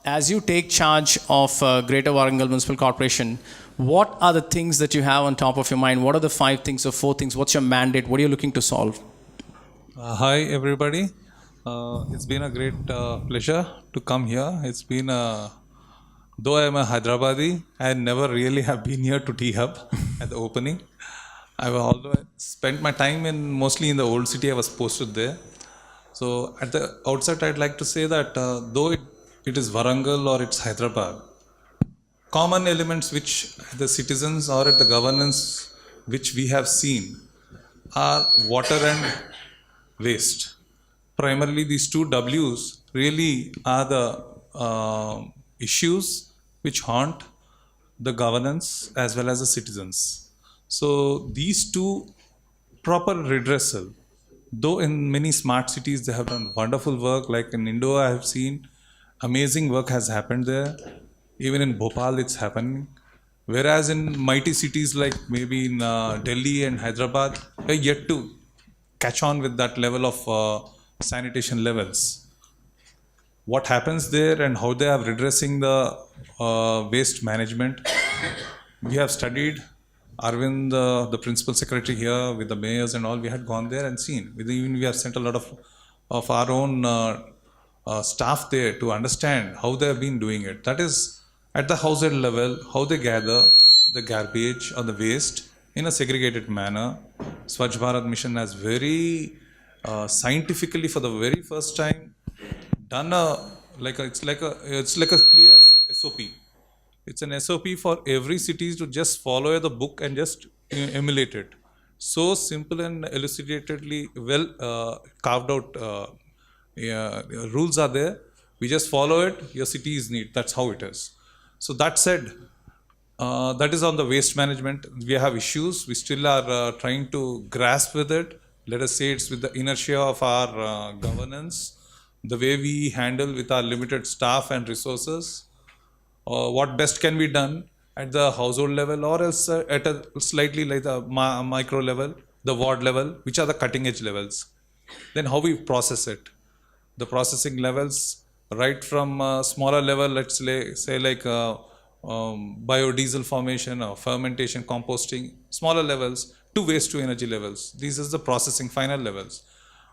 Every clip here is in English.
as you take charge of Greater Warangal Municipal Corporation, what are the things that you have on top of your mind? What are the 5 things or 4 things? What's your mandate? What are you looking to solve? Hi, everybody. It's been a great pleasure to come here. Though I'm a Hyderabadi, I never really have been here to Tea Hub at the opening. I've always spent my time mostly in the old city. I was posted there. So at the outset, I'd like to say that though it is Warangal or it's Hyderabad, common elements which the citizens or at the governance which we have seen are water and waste. Primarily, these two W's really are the issues which haunt the governance as well as the citizens. So, these two proper redressal, though in many smart cities they have done wonderful work, like in Indore, I have seen amazing work has happened there. Even in Bhopal, it's happening. Whereas in mighty cities like maybe in Delhi and Hyderabad, we are yet to catch on with that level of sanitation levels. What happens there and how they are redressing the waste management. We have studied Arvind, the principal secretary here with the mayors and all. We had gone there and seen. Even we have sent a lot of our own staff there to understand how they have been doing it. That is at the household level, how they gather the garbage or the waste in a segregated manner. Swachh Bharat Mission has very scientifically, for the very first time, done it's like a clear SOP. It's an SOP for every city to just follow the book and just emulate it. So simple and elucidatedly well carved out rules are there. We just follow it. Your city is neat. That's how it is. So that said, that is on the waste management. We have issues. We still are trying to grasp with it. Let us say it's with the inertia of our governance, the way we handle with our limited staff and resources. What best can be done at the household level or else at a slightly like the micro level, the ward level, which are the cutting edge levels. Then how we process it. The processing levels right from smaller level, let's say like biodiesel formation or fermentation, composting, smaller levels to waste to energy levels. These are the processing final levels.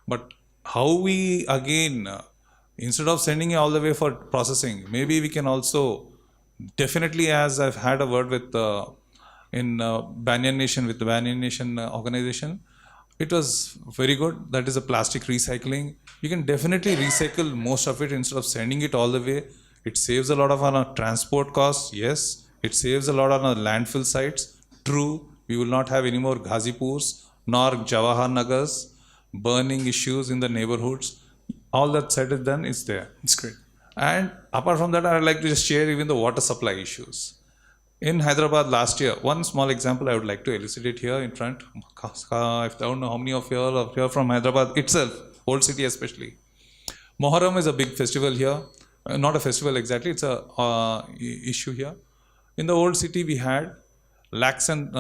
But how we again, instead of sending it all the way for processing, maybe we can also definitely, as I've had a word with in Banyan Nation with the Banyan Nation organization, it was very good. That is a plastic recycling. You can definitely recycle most of it instead of sending it all the way. It saves a lot of on our transport costs. Yes, it saves a lot on our landfill sites. True, we will not have any more Ghazipurs nor Jawahar Nagars, burning issues in the neighborhoods. All that said and done is there. It's great. And apart from that, I'd like to just share even the water supply issues. In Hyderabad last year, one small example I would like to elucidate here in front. I don't know how many of you all are here from Hyderabad itself, old city especially. Moharram is a big festival here. Not a festival exactly, it's a issue here. In the old city, we had lakhs and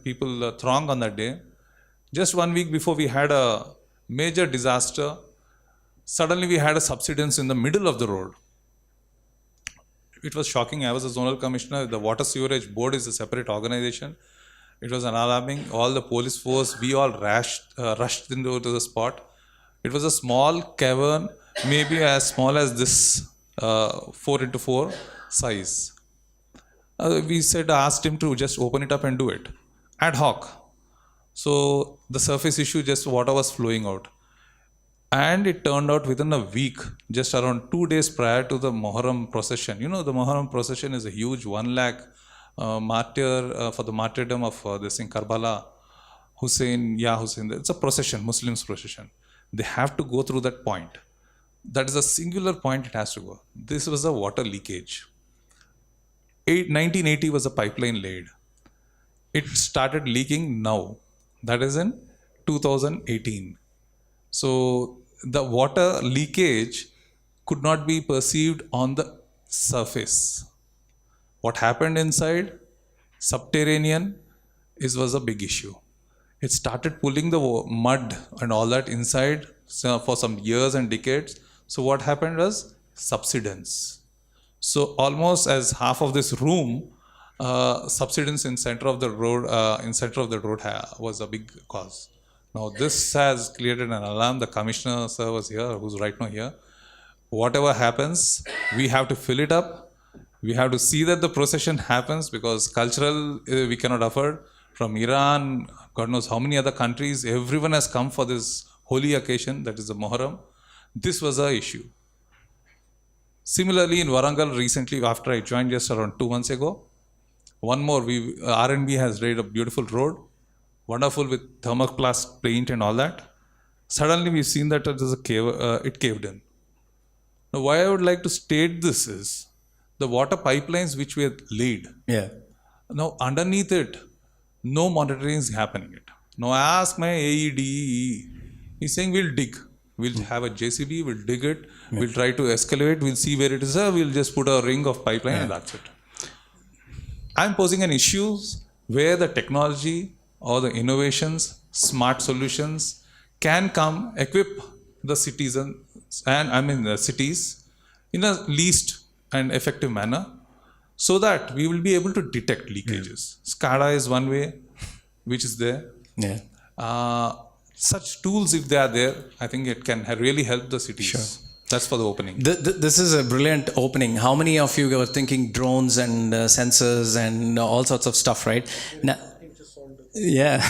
people throng on that day. Just 1 week before we had a major disaster, suddenly we had a subsidence in the middle of the road. It was shocking. I was a zonal commissioner. The Water Sewerage Board is a separate organization. It was an alarming. All the police force, we all rushed into the spot. It was a small cavern, maybe as small as this 4 into 4 size. We asked him to just open it up and do it. Ad hoc. So the surface issue, just water was flowing out. And it turned out within a week, just around 2 days prior to the Muharram procession. You know, the Muharram procession is a huge 1 lakh martyr for the martyrdom of this in Karbala, Hussein. It's a procession, Muslims procession. They have to go through that point. That is a singular point it has to go. This was a water leakage. 1980 was a pipeline laid. It started leaking now. That is in 2018. So the water leakage could not be perceived on the surface. What happened inside, subterranean, was a big issue. It started pulling the mud and all that inside for some years and decades. So what happened was subsidence. So almost as half of this room, subsidence in center of the road, was a big cause. Now this has created an alarm. The commissioner sir was here, who's right now here. Whatever happens, we have to fill it up. We have to see that the procession happens, because cultural we cannot afford. From Iran, God knows how many other countries, everyone has come for this holy occasion, that is the Muharram. This was a issue. Similarly, in Warangal recently, after I joined just around 2 months ago, one more, R&B has laid a beautiful road, wonderful with thermoplast paint and all that. Suddenly we've seen that it caved in. Now, why I would like to state this is the water pipelines which were laid. Yeah. Now, underneath it, no monitoring is happening. Now, I ask my AEDE, he's saying we'll dig. We'll have a JCB, we'll dig it, we'll try to excavate, we'll see where it is, we'll just put a ring of pipeline and that's it. I'm posing an issue where the technology or the innovations, smart solutions can come equip the citizens the cities in a least and effective manner, so that we will be able to detect leakages. SCADA is one way which is there. Yeah. Such tools, if they are there, I think it can really help the cities. Sure. That's for the opening. This is a brilliant opening. How many of you were thinking drones and sensors and all sorts of stuff, right? Now, yeah.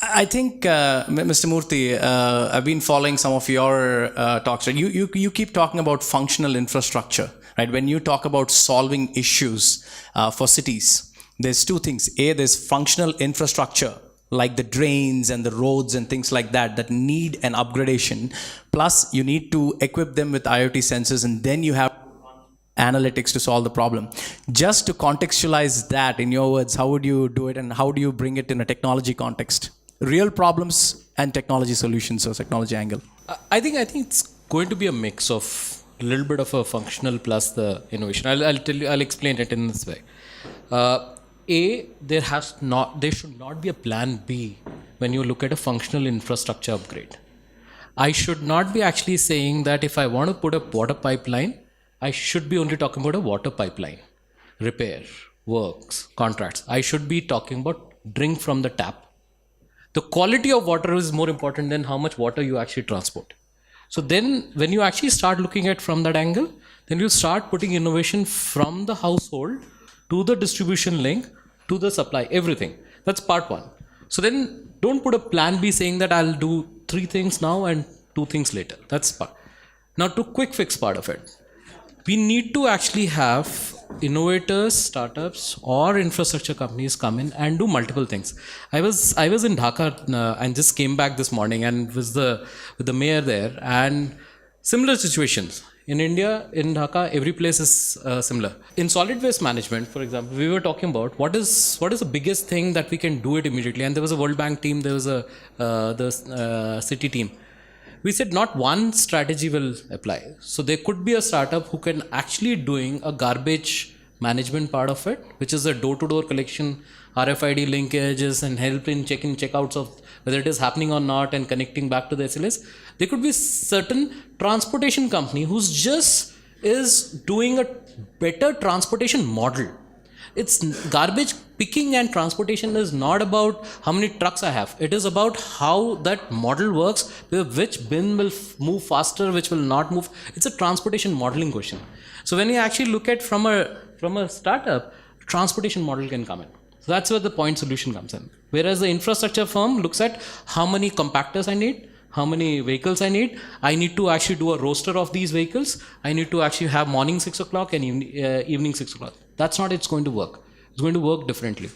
I think, Mr. Murthy, I've been following some of your talks. Right? You keep talking about functional infrastructure, right? When you talk about solving issues for cities, there's two things. A, there's functional infrastructure, like the drains and the roads and things like that need an upgradation. Plus, you need to equip them with IoT sensors, and then you have analytics to solve the problem. Just to contextualize that in your words, how would you do it, and how do you bring it in a technology context? Real problems and technology solutions, or technology angle. I think it's going to be a mix of a little bit of a functional plus the innovation. I'll explain it in this way. There should not be a plan B when you look at a functional infrastructure upgrade. I should not be actually saying that if I want to put a water pipeline, I should be only talking about a water pipeline, repair, works, contracts. I should be talking about drink from the tap. The quality of water is more important than how much water you actually transport. So then when you actually start looking at from that angle, then you start putting innovation from the household to the distribution link, to the supply, everything. That's part one. So then don't put a plan B saying that I'll do 3 things now and 2 things later. That's part. Now to quick fix part of it. We need to actually have innovators, startups, or infrastructure companies come in and do multiple things. I was in Dhaka and just came back this morning and was with the mayor there, and similar situations. In India, in Dhaka, every place is similar. In solid waste management, for example, we were talking about what is the biggest thing that we can do it immediately. And there was a World Bank team, there was the city team. We said not one strategy will apply. So there could be a startup who can actually doing a garbage management part of it, which is a door-to-door collection, RFID linkages, and help in check-in, checkouts of whether it is happening or not, and connecting back to the SLS. There could be certain transportation company who's just is doing a better transportation model. It's garbage picking and transportation is not about how many trucks I have. It is about how that model works, which bin will move faster, which will not move. It's a transportation modeling question. So when you actually look at from a startup, transportation model can come in. So that's where the point solution comes in. Whereas the infrastructure firm looks at how many compactors I need, how many vehicles I need to actually do a roster of these vehicles. I need to actually have morning 6 o'clock and evening 6 o'clock. That's not it's going to work. It's going to work differently.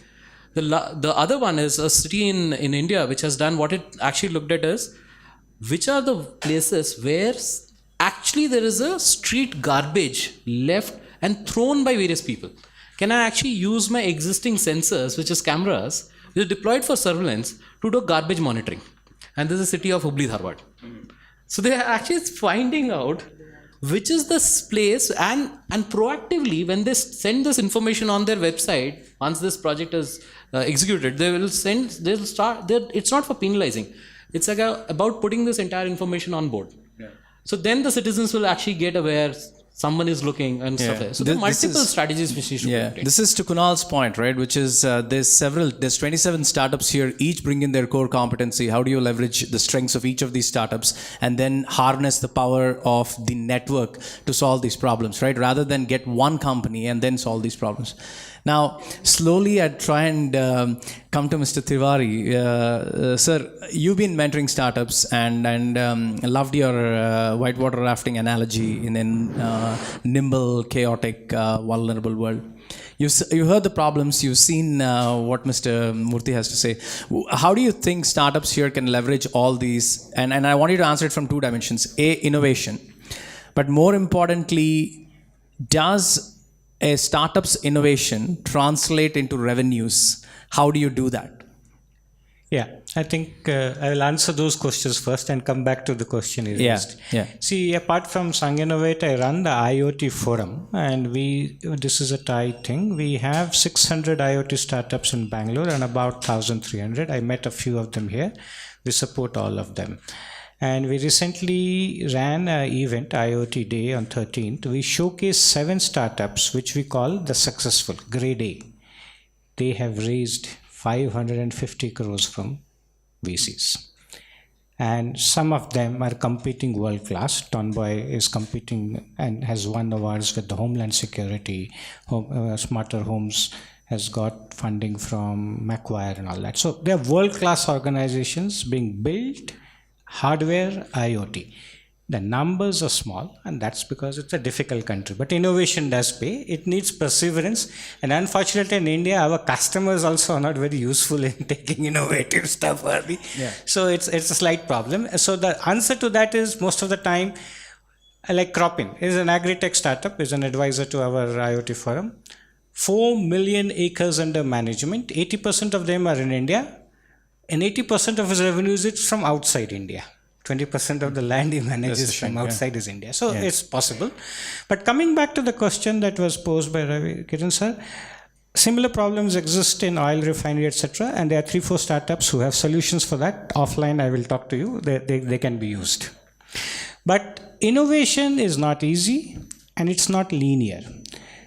The other one is a city in India which has done what it actually looked at is which are the places where actually there is a street garbage left and thrown by various people. Can I actually use my existing sensors, which is cameras, which are deployed for surveillance to do garbage monitoring? And this is the city of Hubli Dharwad. So they are actually finding out which is this place, and proactively when they send this information on their website, once this project is executed, they'll start, it's not for penalizing. It's like about putting this entire information on board. Yeah. So then the citizens will actually get aware someone is looking and stuff like that. So there are This multiple is- strategies which need to be taken. This is to Kunal's point, right? Which is there's 27 startups here, each bring in their core competency. How do you leverage the strengths of each of these startups and then harness the power of the network to solve these problems, right? Rather than get one company and then solve these problems. Now, slowly I'd try and come to Mr. Tiwari. Sir, you've been mentoring startups and loved your whitewater rafting analogy in a nimble, chaotic, vulnerable world. You heard the problems, you've seen what Mr. Murthy has to say. How do you think startups here can leverage all these? And I want you to answer it from two dimensions. A, innovation. But more importantly, does a startup's innovation translate into revenues? How do you do that? Yeah, I think I will answer those questions first and come back to the question you raised. Yeah. See, apart from Sang Innovate, I run the IoT forum, and this is a tied thing. We have 600 IoT startups in Bangalore and about 1,300. I met a few of them here. We support all of them. And we recently ran an event, IoT Day on 13th. We showcased 7 startups, which we call the successful, grade A. They have raised 550 crores from VCs. And some of them are competing world class. Tonboy is competing and has won awards with the Homeland Security. Smarter Homes has got funding from Macquarie and all that. So they are world class organizations being built. Hardware, IoT. The numbers are small, and that's because it's a difficult country. But innovation does pay. It needs perseverance. And unfortunately, in India, our customers also are not very useful in taking innovative stuff early. Yeah. So it's a slight problem. So the answer to that is most of the time, like Cropin is an agri-tech startup, is an advisor to our IoT forum. 4 million acres under management. 80% of them are in India. And 80% of his revenues is from outside India. 20% of the land he manages from outside is India. So it's possible. But coming back to the question that was posed by Ravi Kiran sir, similar problems exist in oil refinery, etc. And there are 3-4 startups who have solutions for that. Offline, I will talk to you. They can be used. But innovation is not easy and it's not linear.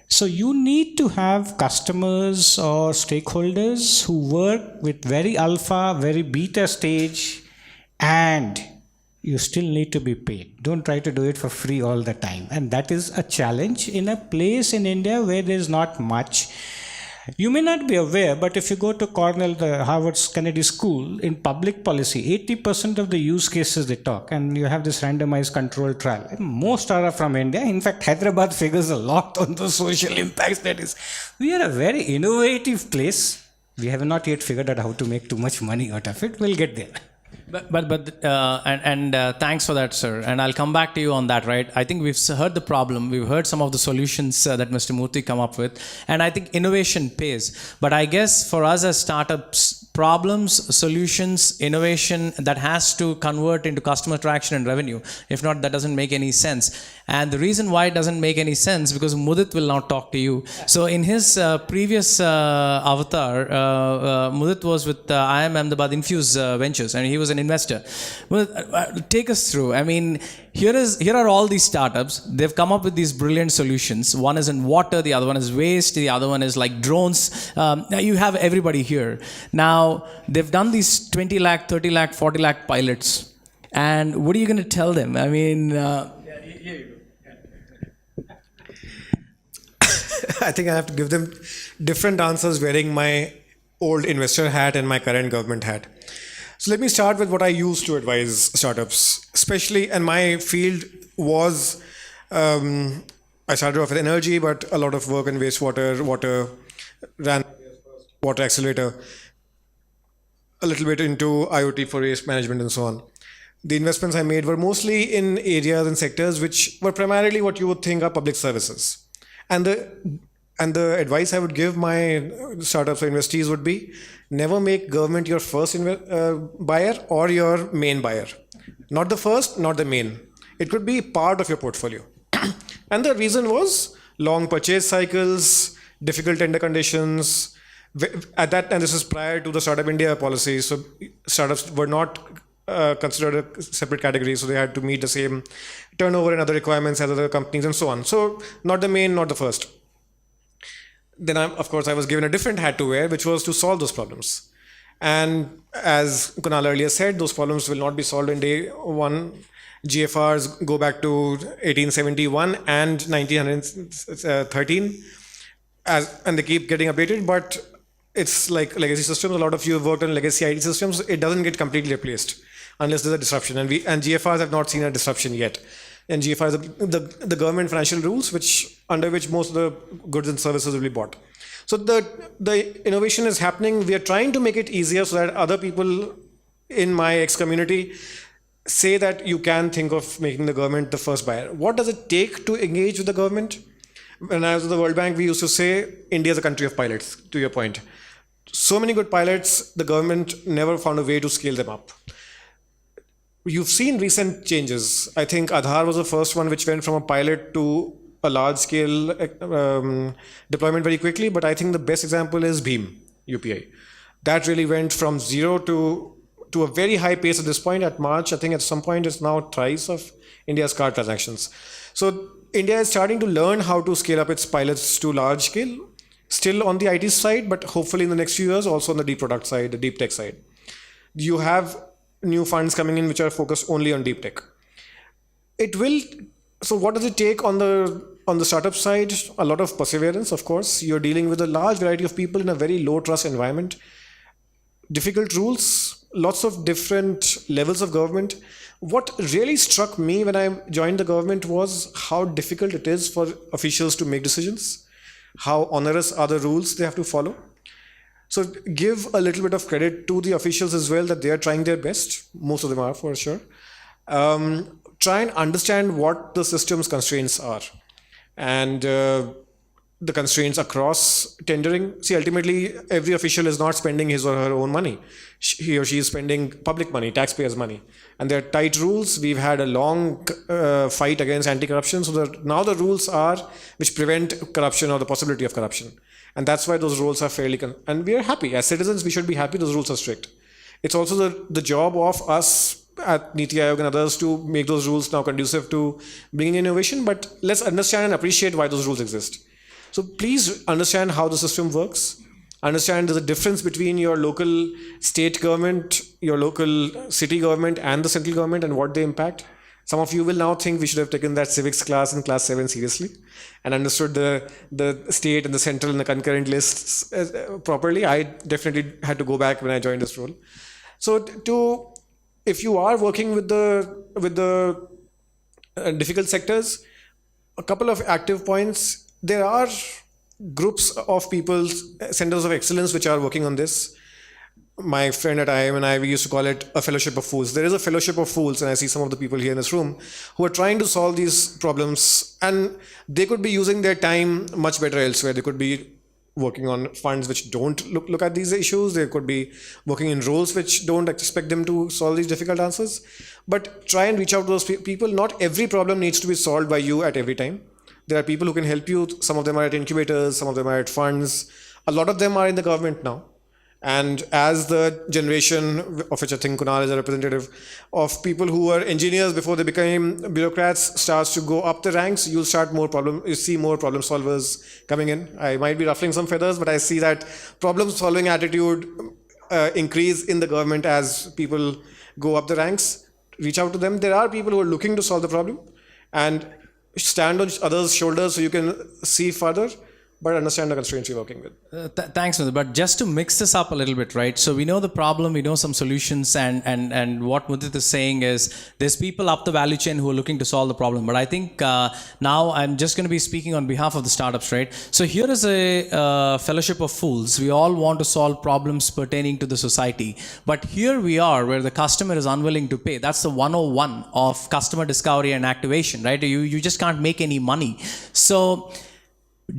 So you need to have customers or stakeholders who work with very alpha, very beta stage, and you still need to be paid. Don't try to do it for free all the time. And that is a challenge in a place in India where there's not much. You may not be aware, but if you go to Cornell, the Harvard Kennedy School, in public policy, 80% of the use cases they talk, and you have this randomized controlled trial. Most are from India. In fact, Hyderabad figures a lot on the social impacts that is. We are a very innovative place. We have not yet figured out how to make too much money out of it. We'll get there. Thanks for that, sir. And I'll come back to you on that, right? I think we've heard the problem. We've heard some of the solutions that Mr. Murthy come up with. And I think innovation pays. But I guess for us as startups, problems, solutions, innovation, that has to convert into customer traction and revenue. If not, that doesn't make any sense. And the reason why it doesn't make any sense, because Mudit will now talk to you. So in his previous avatar, Mudit was with IIM Ahmedabad Infuse Ventures, and he was an investor. Mudit, take us through. I mean, here are all these startups. They've come up with these brilliant solutions. One is in water, the other one is waste, the other one is like drones. Now you have everybody here. Now, they've done these 20 lakh, 30 lakh, 40 lakh pilots. And what are you going to tell them? I mean... I think I have to give them different answers wearing my old investor hat and my current government hat. So let me start with what I use to advise startups, especially, and my field was, I started off with energy, but a lot of work in wastewater, ran water accelerator, a little bit into IoT for waste management and so on. The investments I made were mostly in areas and sectors which were primarily what you would think are public services. And the advice I would give my startups or investees would be, never make government your first buyer or your main buyer. Not the first, not the main. It could be part of your portfolio. And the reason was long purchase cycles, difficult tender conditions. At that time, this is prior to the Startup India policy, so startups were not considered a separate category, so they had to meet the same turnover and other requirements as other companies and so on. So not the main, not the first. Then of course I was given a different hat to wear, which was to solve those problems. And as Kunal earlier said, those problems will not be solved in day one. GFRs go back to 1871 and 1913, and they keep getting updated, but it's like legacy systems. A lot of you have worked on legacy IT systems. It doesn't get completely replaced unless there's a disruption, and GFRs have not seen a disruption yet. And GFRs are the government financial rules, under which most of the goods and services will be bought. So the innovation is happening. We are trying to make it easier so that other people in my ex-community say that you can think of making the government the first buyer. What does it take to engage with the government? When I was at the World Bank, we used to say India is a country of pilots, to your point. So many good pilots, the government never found a way to scale them up. You've seen recent changes. I think Aadhaar was the first one which went from a pilot to a large-scale deployment very quickly, but I think the best example is Bheem, UPI. That really went from zero to a very high pace at this point. At March, I think at some point it's now thrice of India's card transactions. So India is starting to learn how to scale up its pilots to large scale, still on the IT side, but hopefully in the next few years also on the deep product side, the deep tech side. You have new funds coming in which are focused only on deep tech. So what does it take on the startup side? A lot of perseverance, of course. You're dealing with a large variety of people in a very low trust environment. Difficult rules, lots of different levels of government. What really struck me when I joined the government was how difficult it is for officials to make decisions, how onerous are the rules they have to follow. So give a little bit of credit to the officials as well that they are trying their best. Most of them are, for sure. Try and understand what the system's constraints are, and the constraints across tendering. See, ultimately, every official is not spending his or her own money. He or she is spending public money, taxpayers' money. And there are tight rules. We've had a long fight against anti-corruption. So now the rules are which prevent corruption or the possibility of corruption. And that's why those rules are fairly... and we are happy. As citizens, we should be happy those rules are strict. It's also the job of us at Niti Aayog and others to make those rules now conducive to bringing innovation. But let's understand and appreciate why those rules exist. So please understand how the system works. Understand there's a difference between your local state government, your local city government, and the central government and what they impact. Some of you will now think we should have taken that civics class in class 7 seriously and understood the state and the central and the concurrent lists properly. I definitely had to go back when I joined this role. So if you are working with the difficult sectors, a couple of active points. There are groups of people, centers of excellence, which are working on this. My friend at IIM and I, we used to call it a fellowship of fools. There is a fellowship of fools, and I see some of the people here in this room who are trying to solve these problems, and they could be using their time much better elsewhere. They could be working on funds which don't look at these issues. They could be working in roles which don't expect them to solve these difficult answers. But try and reach out to those people. Not every problem needs to be solved by you at every time. There are people who can help you. Some of them are at incubators, some of them are at funds. A lot of them are in the government now. And as the generation of which I think Kunal is a representative of people who were engineers before they became bureaucrats starts to go up the ranks, you see more problem solvers coming in. I might be ruffling some feathers, but I see that problem solving attitude increase in the government as people go up the ranks. Reach out to them. There are people who are looking to solve the problem and stand on others' shoulders so you can see further, but understand the constraints you're working with. Thanks, Mudit. But just to mix this up a little bit, right? So we know the problem, we know some solutions, and what Mudit is saying is there's people up the value chain who are looking to solve the problem. But I think now I'm just going to be speaking on behalf of the startups, right? So here is a fellowship of fools. We all want to solve problems pertaining to the society. But here we are where the customer is unwilling to pay. That's the 101 of customer discovery and activation, right? You just can't make any money. So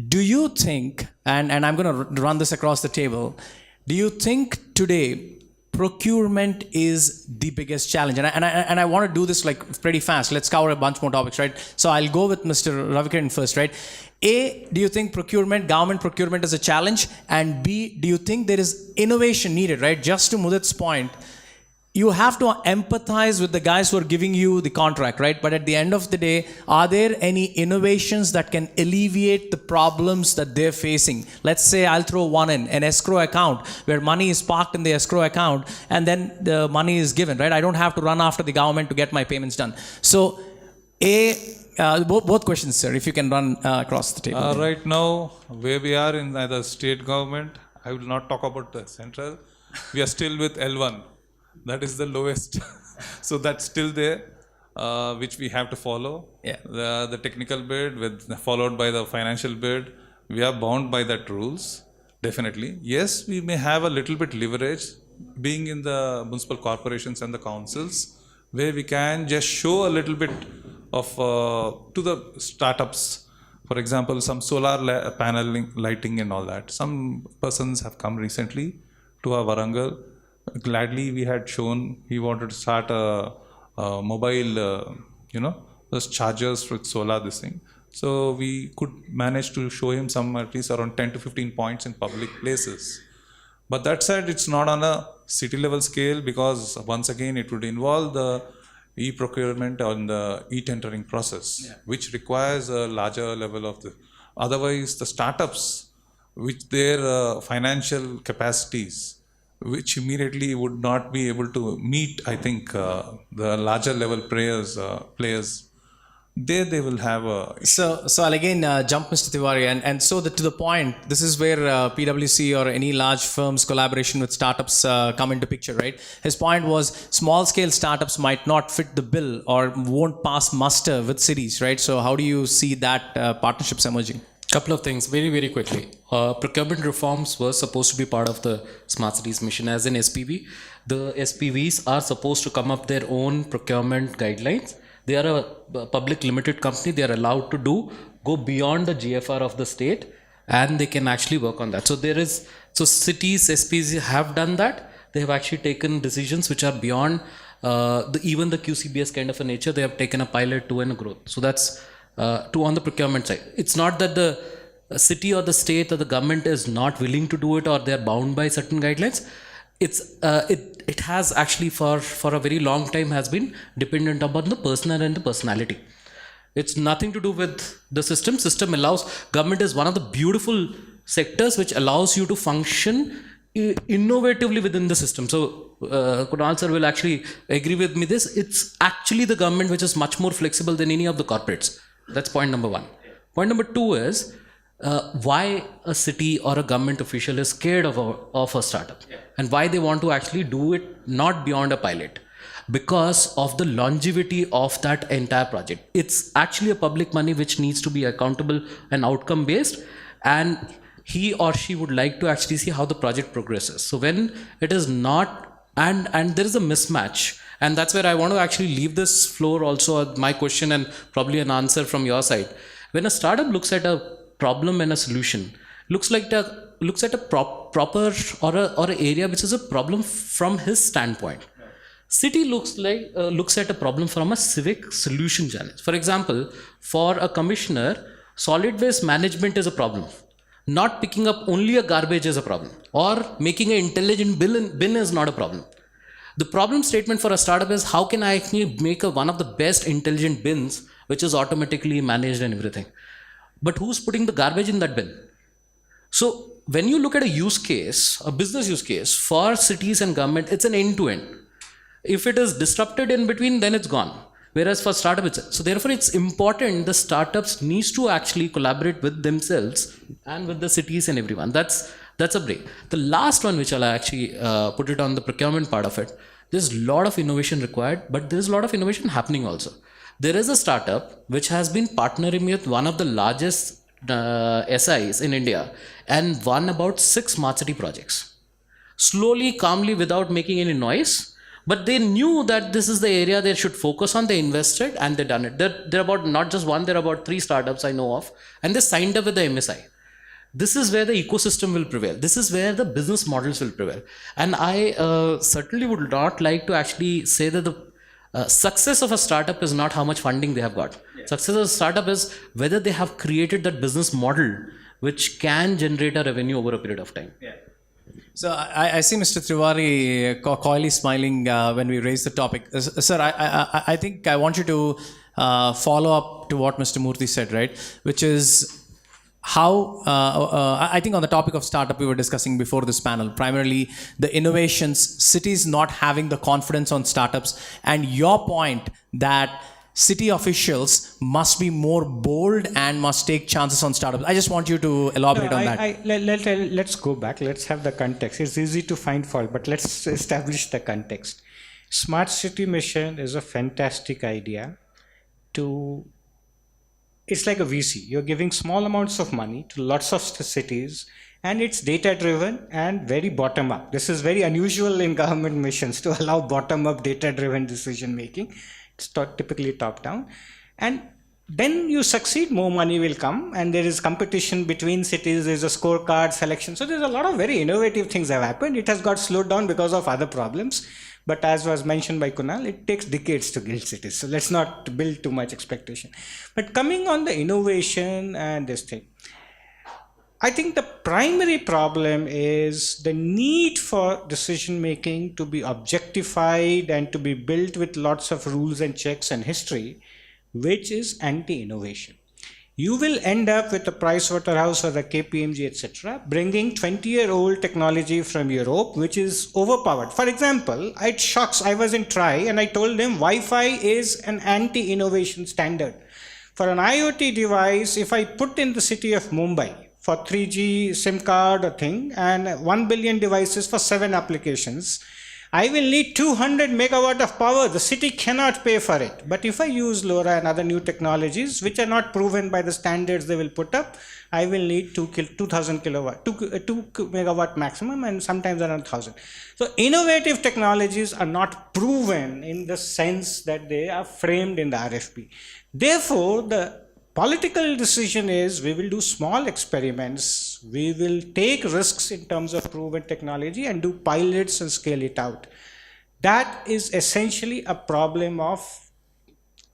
do you think, and I'm going to run this across the table, do you think today procurement is the biggest challenge? And I want to do this like pretty fast. Let's cover a bunch more topics, right? So I'll go with Mr. Ravikiran first, right? A, do you think government procurement is a challenge? And B, do you think there is innovation needed, right? Just to Mudit's point, you have to empathize with the guys who are giving you the contract, right? But at the end of the day, are there any innovations that can alleviate the problems that they're facing? Let's say I'll throw one in, an escrow account where money is parked in the escrow account and then the money is given, right? I don't have to run after the government to get my payments done. So, both questions, sir, if you can run across the table. Right now, where we are in the state government, I will not talk about the central. We are still with L1. That is the lowest. So that's still there, which we have to follow. Yeah. The technical bid followed by the financial bid. We are bound by that rules, definitely. Yes, we may have a little bit leverage being in the municipal corporations and the councils, where we can just show a little bit of to the startups. For example, some solar paneling, lighting and all that. Some persons have come recently to our Warangal. Gladly, we had shown he wanted to start a mobile, those chargers with solar, this thing. So we could manage to show him some at least around 10 to 15 points in public places. But that said, it's not on a city level scale because once again, it would involve the e-procurement on the e-tendering process, which requires a larger level of the. Otherwise, the startups, which their financial capacities, which immediately would not be able to meet, I think, the larger level players, they will have a. So I'll again jump, Mr. Tiwari, and so to the point, this is where PwC or any large firms collaboration with startups come into picture, right? His point was small scale startups might not fit the bill or won't pass muster with cities, right? So how do you see that partnerships emerging? Couple of things very, very quickly. Procurement reforms were supposed to be part of the Smart Cities mission. As in SPV, the SPVs are supposed to come up their own procurement guidelines. They are a public limited company. They are allowed to go beyond the GFR of the state, and they can actually work on that. So cities, SPVs have done that. They have actually taken decisions which are beyond even the QCBS kind of a nature. They have taken a pilot to and a growth. So that's two on the procurement side. It's not that the city or the state or the government is not willing to do it or they're bound by certain guidelines. It has actually for a very long time has been dependent upon the personal and the personality. It's nothing to do with the system. System allows, government is one of the beautiful sectors which allows you to function innovatively within the system. So Kunal sir will actually agree with me this. It's actually the government which is much more flexible than any of the corporates. That's point number one. Point number two is why a city or a government official is scared of a startup and why they want to actually do it not beyond a pilot. Because of the longevity of that entire project. It's actually a public money which needs to be accountable and outcome based, and he or she would like to actually see how the project progresses. So when it is not, and there is a mismatch, and that's where I want to actually leave this floor also my question and probably an answer from your side. When a startup looks at a problem and a solution, looks at a proper or an area which is a problem from his standpoint. City looks at a problem from a civic solution challenge. For example, for a commissioner, solid waste management is a problem. Not picking up only a garbage is a problem, or making an intelligent bin is not a problem. The problem statement for a startup is how can I actually make one of the best intelligent bins which is automatically managed and everything. But who's putting the garbage in that bin? So when you look at a use case, a business use case for cities and government, it's an end-to-end. If it is disrupted in between, then it's gone. Whereas for startup, so therefore it's important the startups needs to actually collaborate with themselves and with the cities and everyone. That's a break. The last one, which I'll actually put it on the procurement part of it, there's a lot of innovation required, but there's a lot of innovation happening also. There is a startup which has been partnering with one of the largest SIs in India and won about 6 smart city projects. Slowly, calmly, without making any noise. But they knew that this is the area they should focus on. They invested and they done it. They're about not just one, they're about 3 startups I know of. And they signed up with the MSI. This is where the ecosystem will prevail. This is where the business models will prevail. And I certainly would not like to actually say that the success of a startup is not how much funding they have got. Yeah. Success of a startup is whether they have created that business model which can generate a revenue over a period of time. Yeah. So I see Mr. Triwari coyly smiling when we raise the topic. Sir, I think I want you to follow up to what Mr. Murthy said, right? Which is how, I think on the topic of startup we were discussing before this panel, primarily the innovations, cities not having the confidence on startups, and your point that city officials must be more bold and must take chances on startups. I just want you to elaborate on that. Let's go back. Let's have the context. It's easy to find fault, but let's establish the context. Smart City Mission is a fantastic idea to, it's like a VC. You're giving small amounts of money to lots of cities, and it's data driven and very bottom up. This is very unusual in government missions to allow bottom up data driven decision making. It's typically top down, and then you succeed, more money will come, and there is competition between cities. There's a scorecard selection. So there's a lot of very innovative things have happened. It has got slowed down because of other problems, but as was mentioned by Kunal, it takes decades to build cities. So let's not build too much expectation. But coming on the innovation and this thing, I think the primary problem is the need for decision making to be objectified and to be built with lots of rules and checks and history, which is anti-innovation. You will end up with the Pricewaterhouse or the KPMG, etc., bringing 20-year-old technology from Europe, which is overpowered. For example, it shocks. I was in TRAI and I told them Wi-Fi is an anti-innovation standard. For an IoT device, if I put in the city of Mumbai, for 3G SIM card or thing, and 1 billion devices for 7 applications, I will need 200 megawatt of power. The city cannot pay for it. But if I use LoRa and other new technologies, which are not proven by the standards they will put up, I will need 2000 kilowatt, 2 megawatt maximum, and sometimes around 1000. So innovative technologies are not proven in the sense that they are framed in the RFP. Therefore, the political decision is we will do small experiments, we will take risks in terms of proven technology and do pilots and scale it out. That is essentially a problem of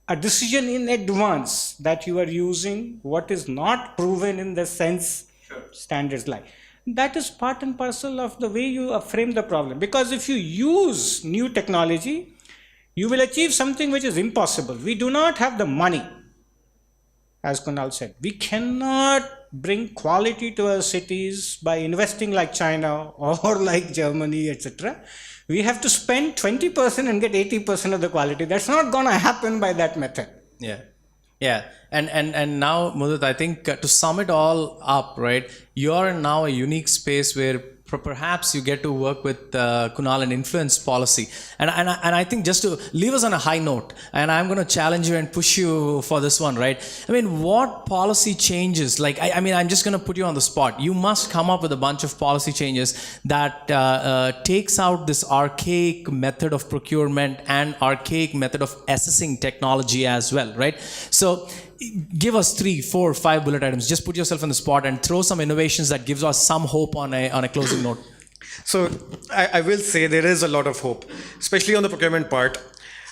a decision in advance that you are using what is not proven in the sense standards lie. That is part and parcel of the way you frame the problem. Because if you use new technology, you will achieve something which is impossible. We do not have the money. As Kunal said, we cannot bring quality to our cities by investing like China or like Germany, etc. We have to spend 20% and get 80% of the quality. That's not going to happen by that method. Yeah. Yeah. And now, Mudit, I think to sum it all up, right, you're now a unique space where perhaps you get to work with Kunal and influence policy. And I think just to leave us on a high note, and I'm going to challenge you and push you for this one, right? I mean, what policy changes? Like, I mean, I'm just going to put you on the spot. You must come up with a bunch of policy changes that takes out this archaic method of procurement and archaic method of assessing technology as well, right? So give us 3, 4, 5 bullet items. Just put yourself on the spot and throw some innovations that gives us some hope on a closing note. So I will say there is a lot of hope, especially on the procurement part.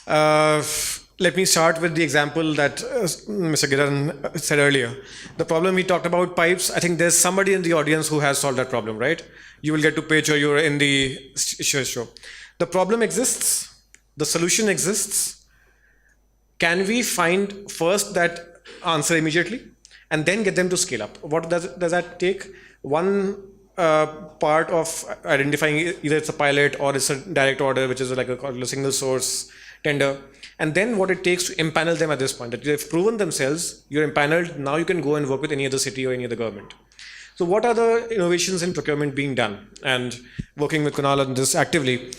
Let me start with the example that Mr. Giran said earlier. The problem we talked about pipes, I think there's somebody in the audience who has solved that problem, right? You will get to pitch or you're in the show. The problem exists. The solution exists. Can we find first that answer immediately and then get them to scale up? What does that take? One part of identifying either it's a pilot or it's a direct order, which is like a single source tender, and then what it takes to empanel them at this point. That they've proven themselves, you're empaneled, now you can go and work with any other city or any other government. So what are the innovations in procurement being done? And working with Kunal on this actively.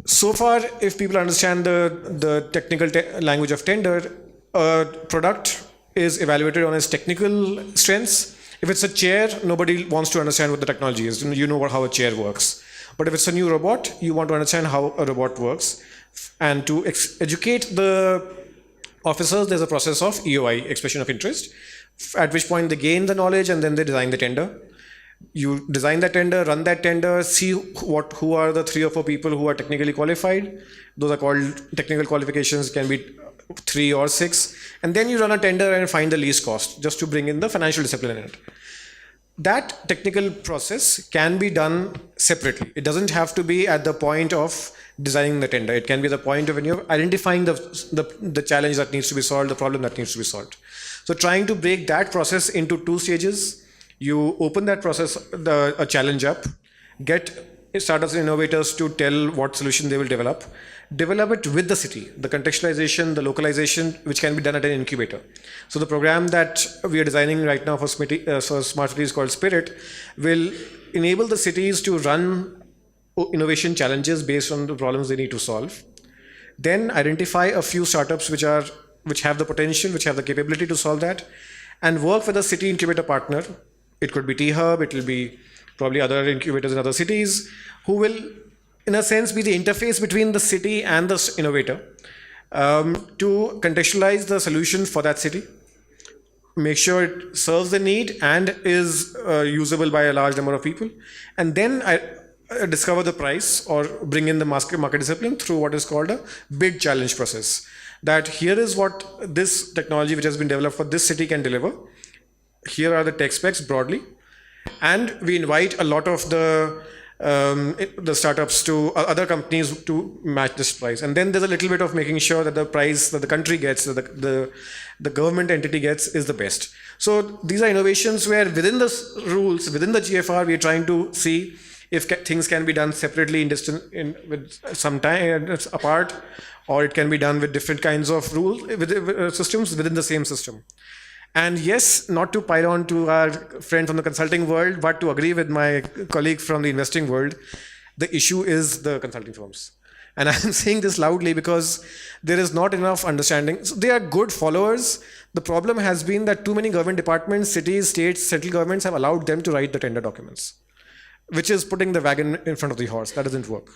So far, if people understand the technical language of tender, a product is evaluated on its technical strengths. If it's a chair, nobody wants to understand what the technology is. You know how a chair works. But if it's a new robot, you want to understand how a robot works. And to educate the officers, there's a process of EOI, expression of interest, at which point they gain the knowledge and then they design the tender. You design that tender, run that tender, see who are the 3 or 4 people who are technically qualified. Those are called technical qualifications, can be 3 or 6. And then you run a tender and find the least cost just to bring in the financial discipline in it. that technical process can be done separately. It doesn't have to be at the point of designing the tender. It can be the point of when you're identifying the challenge that needs to be solved, the problem that needs to be solved. So trying to break that process into 2 stages, you open that process, a challenge up, get startups and innovators to tell what solution they will develop it with the city, the contextualization, the localization, which can be done at an incubator. So the program that we are designing right now for smart cities called Spirit will enable the cities to run innovation challenges based on the problems they need to solve. Then identify a few startups which have the potential, which have the capability to solve that, and work with a city incubator partner. It could be T-Hub, it will be probably other incubators in other cities, who will, in a sense, be the interface between the city and the innovator to contextualize the solution for that city, make sure it serves the need and is usable by a large number of people, and then discover the price or bring in the market discipline through what is called a bid challenge process. That here is what this technology which has been developed for this city can deliver. Here are the tech specs broadly, and we invite a lot of the startups to other companies to match this price. And then there's a little bit of making sure that the price that the country gets, that the government entity gets, is the best. So these are innovations where within the rules, within the GFR, we are trying to see if things can be done separately with some time apart, or it can be done with different kinds of systems within the same system. And yes, not to pile on to our friend from the consulting world, but to agree with my colleague from the investing world, the issue is the consulting firms. And I'm saying this loudly because there is not enough understanding. So they are good followers. The problem has been that too many government departments, cities, states, central governments have allowed them to write the tender documents, which is putting the wagon in front of the horse. That doesn't work.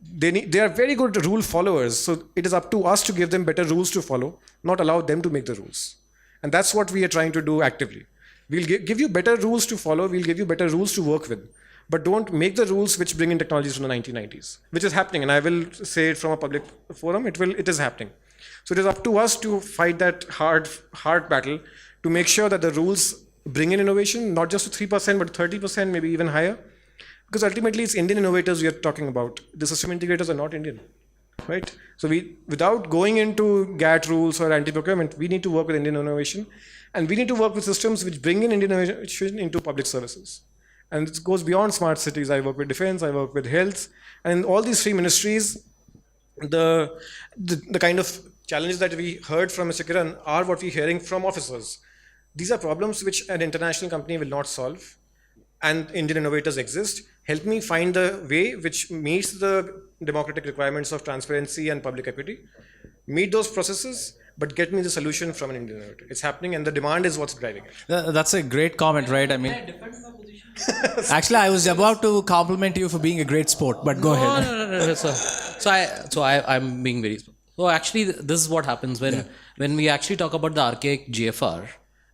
They are very good rule followers. So it is up to us to give them better rules to follow, not allow them to make the rules. And that's what we are trying to do actively. We'll give you better rules to follow. We'll give you better rules to work with. But don't make the rules which bring in technologies from the 1990s, which is happening. And I will say it from a public forum, it is happening. So it is up to us to fight that hard battle to make sure that the rules bring in innovation, not just to 3%, but 30%, maybe even higher. Because ultimately it's Indian innovators we are talking about. The system integrators are not Indian. Right? So without going into GATT rules or anti-procurement, we need to work with Indian innovation, and we need to work with systems which bring in Indian innovation into public services. And it goes beyond smart cities. I work with defense, I work with health, and in all these 3 ministries, the kind of challenges that we heard from Mr. Kiran are what we're hearing from officers. These are problems which an international company will not solve, and Indian innovators exist. Help me find the way which meets the democratic requirements of transparency and public equity. Meet those processes, but get me the solution from an Indian innovator. It's happening, and the demand is what's driving it. That's a great comment, right? I mean, actually, I was about to compliment you for being a great sport, but go ahead. No. So I'm being very. So actually, this is what happens when we actually talk about the archaic GFR.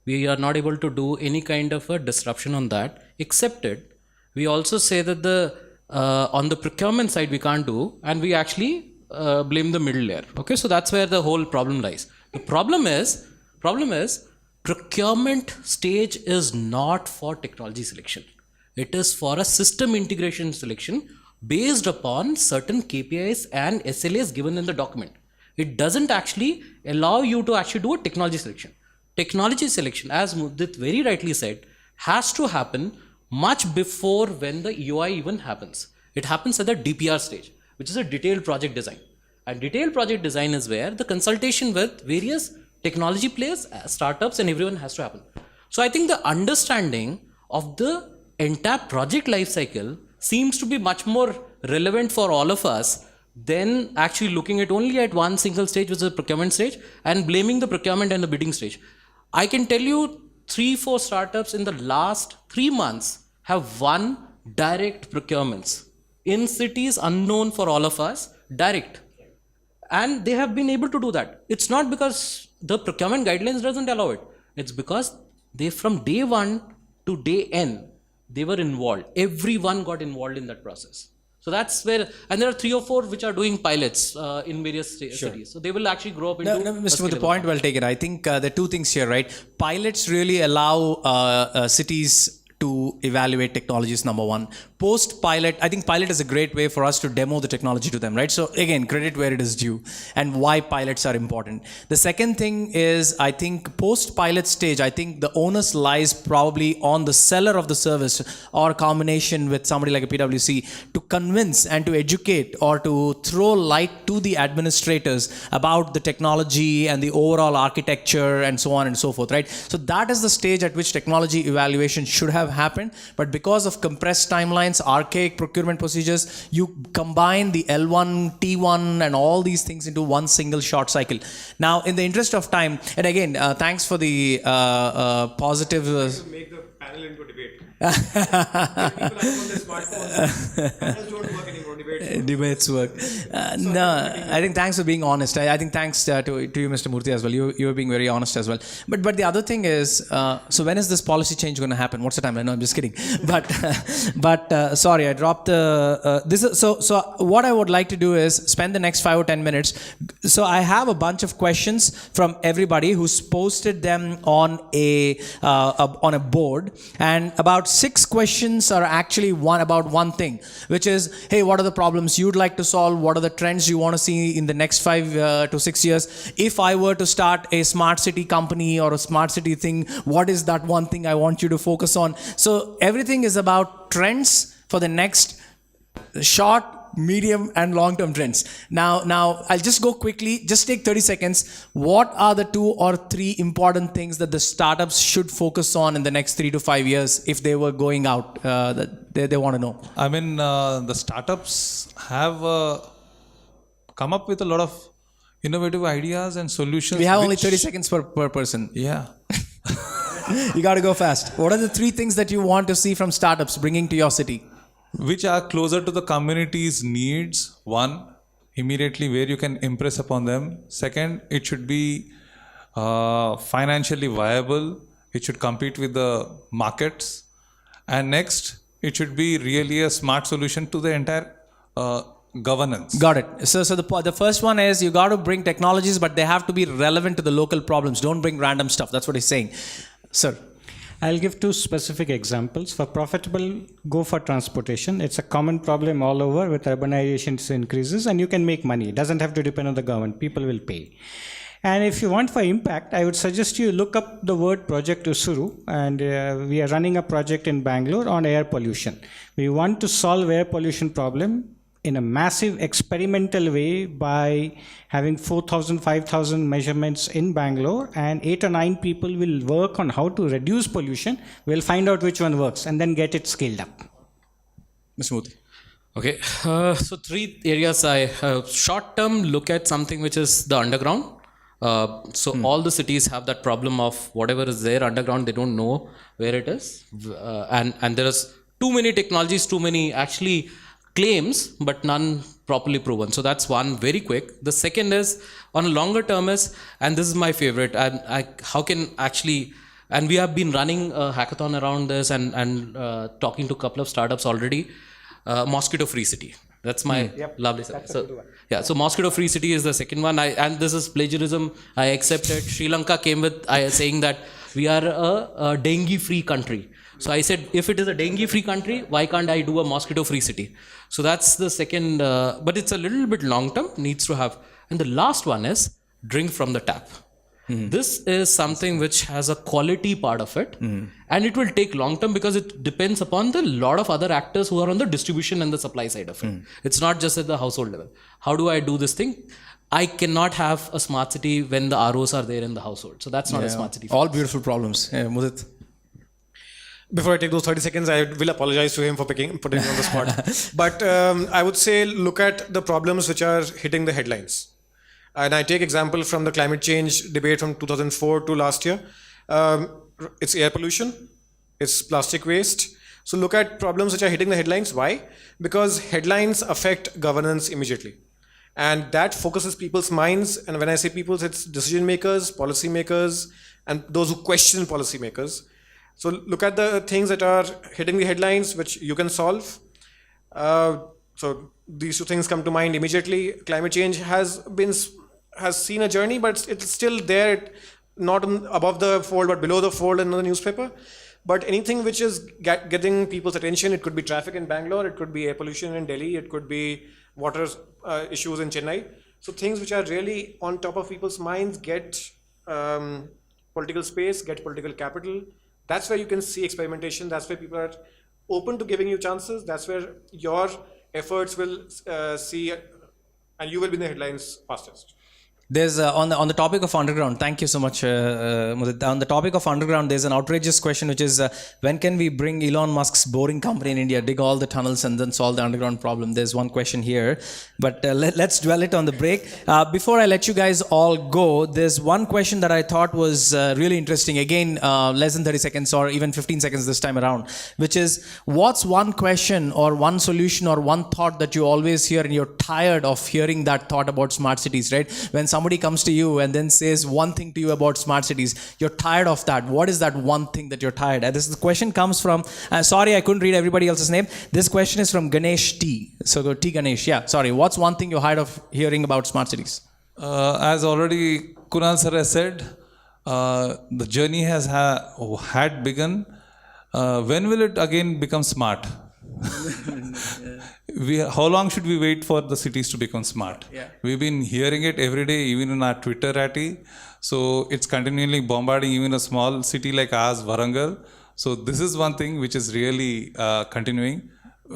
We are not able to do any kind of a disruption on that, except we also say that on the procurement side we can't do, and we actually blame the middle layer. Okay, so that's where the whole problem lies. The problem is procurement stage is not for technology selection. It is for a system integration selection based upon certain KPIs and SLAs given in the document. It doesn't actually allow you to actually do a technology selection. Technology selection, as Mudit very rightly said, has to happen much before when the EOI even happens. It happens at the DPR stage, which is a detailed project design. And detailed project design is where the consultation with various technology players, startups, and everyone has to happen. So I think the understanding of the entire project life cycle seems to be much more relevant for all of us than actually looking at only at one single stage, which is the procurement stage, and blaming the procurement and the bidding stage. I can tell you 3-4 startups in the last 3 months have won direct procurements in cities unknown for all of us, direct. And they have been able to do that. It's not because the procurement guidelines doesn't allow it. It's because they, from day 1 to day n, they were involved. Everyone got involved in that process. So that's where, and there are 3 or 4 which are doing pilots in various cities. So they will actually grow up into. No, Mr. With the point well taken. I think there are 2 things here, right? Pilots really allow cities to evaluate technologies, number one. Post pilot, I think pilot is a great way for us to demo the technology to them, right? So again, credit where it is due, and why pilots are important. The second thing is, I think post pilot stage, I think the onus lies probably on the seller of the service, or a combination with somebody like a PwC, to convince and to educate or to throw light to the administrators about the technology and the overall architecture and so on and so forth, right? So that is the stage at which technology evaluation should have happened. But because of compressed timelines, archaic procurement procedures, you combine the L1, T1 and all these things into one single short cycle. Now, in the interest of time, and again, thanks for the positive... Make the panel into a debate. People are on their smartphones. Panels don't work anymore. Debates work. No, I think thanks for being honest. I think thanks to you, Mr. Murthy, as well. You were being very honest as well. But the other thing is, so when is this policy change going to happen? What's the timeline? No, I'm just kidding. But sorry, I dropped the. This is so. What I would like to do is spend the next 5 or 10 minutes. So I have a bunch of questions from everybody who's posted them on a board, and about 6 questions are actually about one thing, which is, hey, what are the problems you'd like to solve? What are the trends you want to see in the next 5 to 6 years? If I were to start a smart city company or a smart city thing, what is that one thing I want you to focus on? So everything is about trends for the next short, medium and long-term trends. Now I'll just go quickly, just take 30 seconds. What are the 2 or 3 important things that the startups should focus on in the next 3 to 5 years if they were going out, that they want to know? I mean, the startups have come up with a lot of innovative ideas and solutions. We have only 30 seconds per person. Yeah. You got to go fast. What are the 3 things that you want to see from startups bringing to your city? Which are closer to the community's needs. 1, immediately where you can impress upon them. 2nd, it should be financially viable. It should compete with the markets. And next, it should be really a smart solution to the entire governance. Got it. So the first one is, you got to bring technologies, but they have to be relevant to the local problems. Don't bring random stuff. That's what he's saying. Sir. I'll give 2 specific examples. For profitable, go for transportation. It's a common problem all over. With urbanization increases, and you can make money. It doesn't have to depend on the government. People will pay. And if you want for impact, I would suggest you look up the word Project Usuru, and we are running a project in Bangalore on air pollution. We want to solve air pollution problem in a massive experimental way by having 4,000, 5,000 measurements in Bangalore, and 8 or 9 people will work on how to reduce pollution. We'll find out which one works and then get it scaled up. Mr. Murthy. Okay, so 3 areas. Short term, look at something which is the underground. All the cities have that problem of whatever is there underground, they don't know where it is. And there is too many technologies, too many actually claims, but none properly proven. So that's one, very quick. The second is, on a longer term is, and this is my favorite, how can actually, and we have been running a hackathon around this and talking to a couple of startups already, mosquito free city. That's my lovely stuff. So mosquito free city is the second one. And this is plagiarism. I accept it. Sri Lanka came with saying that we are a dengue free country. So I said, if it is a dengue free country, why can't I do a mosquito free city? So that's the second, but it's a little bit long term, needs to have. And the last one is drink from the tap. This is something which has a quality part of it, and it will take long term because it depends upon the lot of other actors who are on the distribution and the supply side of it. It's not just at the household level. How do I do this thing? I cannot have a smart city when the ROs are there in the household. So that's not a smart city. All beautiful problems. Yeah, Mudit. Before I take those 30 seconds, I will apologize to him for putting me on the spot. But I would say look at the problems which are hitting the headlines. And I take example from the climate change debate from 2004 to last year. It's air pollution, it's plastic waste. So look at problems which are hitting the headlines. Why? Because headlines affect governance immediately. And that focuses people's minds. And when I say people's, it's decision makers, policy makers, and those who question policy makers. So look at the things that are hitting the headlines, which you can solve. So these 2 things come to mind immediately. Climate change has seen a journey, but it's still there, not above the fold, but below the fold in the newspaper. But anything which is getting people's attention, it could be traffic in Bangalore, it could be air pollution in Delhi, it could be water issues in Chennai. So things which are really on top of people's minds get political space, get political capital. That's where you can see experimentation. That's where people are open to giving you chances. That's where your efforts will see, and you will be in the headlines fastest. There's on the topic of underground. Thank you so much, Mudit. On the topic of underground, there's an outrageous question, which is when can we bring Elon Musk's boring company in India, dig all the tunnels, and then solve the underground problem? There's one question here, but let's dwell it on the break. Before I let you guys all go, there's one question that I thought was really interesting. Again, less than 30 seconds or even 15 seconds this time around, which is what's one question or one solution or one thought that you always hear and you're tired of hearing that thought about smart cities, right? When somebody comes to you and then says one thing to you about smart cities, you're tired of that. What is that one thing that you're tired? And the question comes from, sorry, I couldn't read everybody else's name. This question is from Ganesh T. So go T Ganesh. Yeah, sorry. What's one thing you're tired of hearing about smart cities? As already Kunal sir has said, the journey has had begun. When will it again become smart? How long should we wait for the cities to become smart? Yeah. We've been hearing it every day, even in our Twitter ratty. So it's continually bombarding even a small city like ours, Warangal. So this is one thing which is really continuing.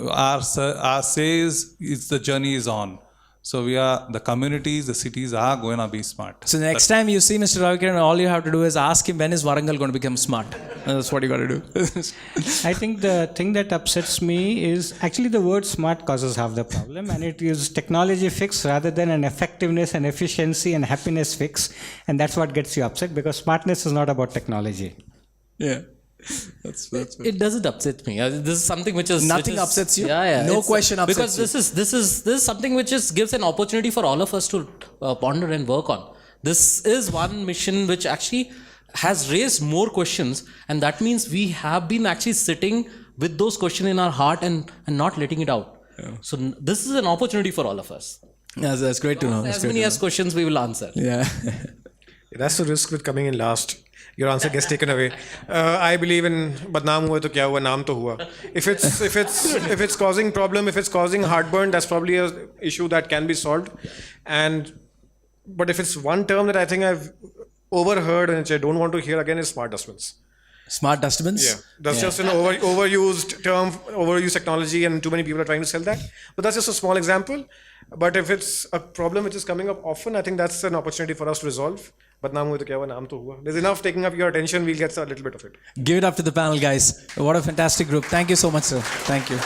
Our say is the journey is on. So the communities, the cities are going to be smart. So the next time you see Mr. Ravikiran, all you have to do is ask him, when is Warangal going to become smart? And that's what you got to do. I think the thing that upsets me is actually the word smart causes half the problem, and it is technology fix rather than an effectiveness and efficiency and happiness fix. And that's what gets you upset, because smartness is not about technology. Yeah. It doesn't upset me. This is something which is Nothing upsets you? Yeah. No It's, question upsets because you. this is something which gives an opportunity for all of us to ponder and work on. This is one mission which actually has raised more questions, and that means we have been actually sitting with those questions in our heart and not letting it out. Yeah. So this is an opportunity for all of us. Yes, that's great to know. As many as questions we will answer. Yeah. That's the risk with coming in last. Your answer gets taken away. I believe in badnaam hua to kya hua, naam to hua. If it's causing problem, if it's causing heartburn, that's probably a issue that can be solved. But if it's one term that I think I've overheard and which I don't want to hear again is smart dustbins. Smart dustbins? Yeah, that's just an overused term, overused technology, and too many people are trying to sell that. But that's just a small example. But if it's a problem which is coming up often, I think that's an opportunity for us to resolve. Badnaam hua to kya hua, naam to hua. There's enough taking up your attention, we'll get a little bit of it. Give it up to the panel, guys. What a fantastic group. Thank you so much, sir. Thank you.